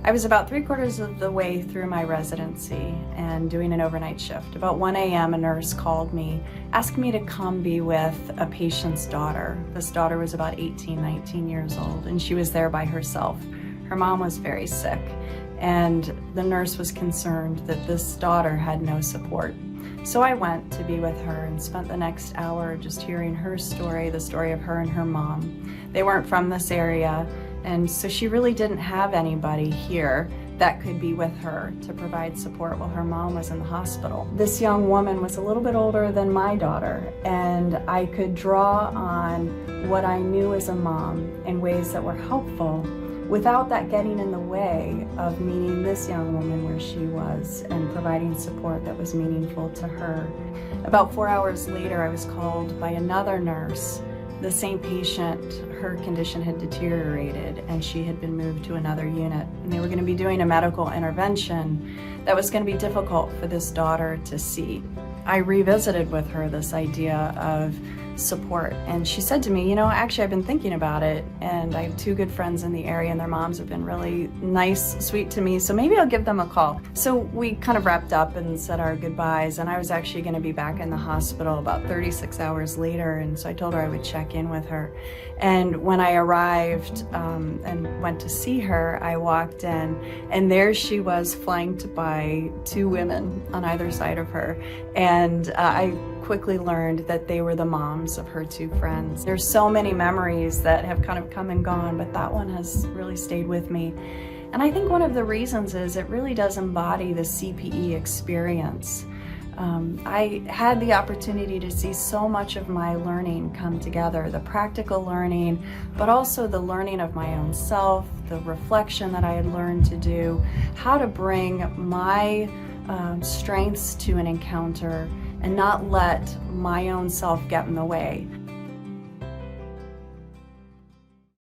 I was about 3/4 of the way through my residency and doing an overnight shift. About 1 a.m. a nurse called me, asked me to come be with a patient's daughter. This daughter was about 18, 19 years old, and she was there by herself. Her mom was very sick, and the nurse was concerned that this daughter had no support. So I went to be with her and spent the next hour just hearing her story, the story of her and her mom. They weren't from this area, and so she really didn't have anybody here that could be with her to provide support while her mom was in the hospital. This young woman was a little bit older than my daughter, and I could draw on what I knew as a mom in ways that were helpful without that getting in the way of meeting this young woman where she was and providing support that was meaningful to her. About 4 hours later, I was called by another nurse. The same patient, her condition had deteriorated and she had been moved to another unit, and they were going to be doing a medical intervention that was going to be difficult for this daughter to see. I revisited with her this idea of support, and she said to me, actually I've been thinking about it, and I have 2 good friends in the area and their moms have been really nice, sweet to me, so maybe I'll give them a call. So we kind of wrapped up and said our goodbyes, and I was actually going to be back in the hospital about 36 hours later, and so I told her I would check in with her. And when I arrived and went to see her, I walked in, and there she was flanked by 2 women on either side of her, and I quickly learned that they were the moms of her 2 friends. There's so many memories that have kind of come and gone, but that one has really stayed with me. And I think one of the reasons is it really does embody the CPE experience. I had the opportunity to see so much of my learning come together, the practical learning, but also the learning of my own self, the reflection that I had learned to do, how to bring my strengths to an encounter and not let my own self get in the way.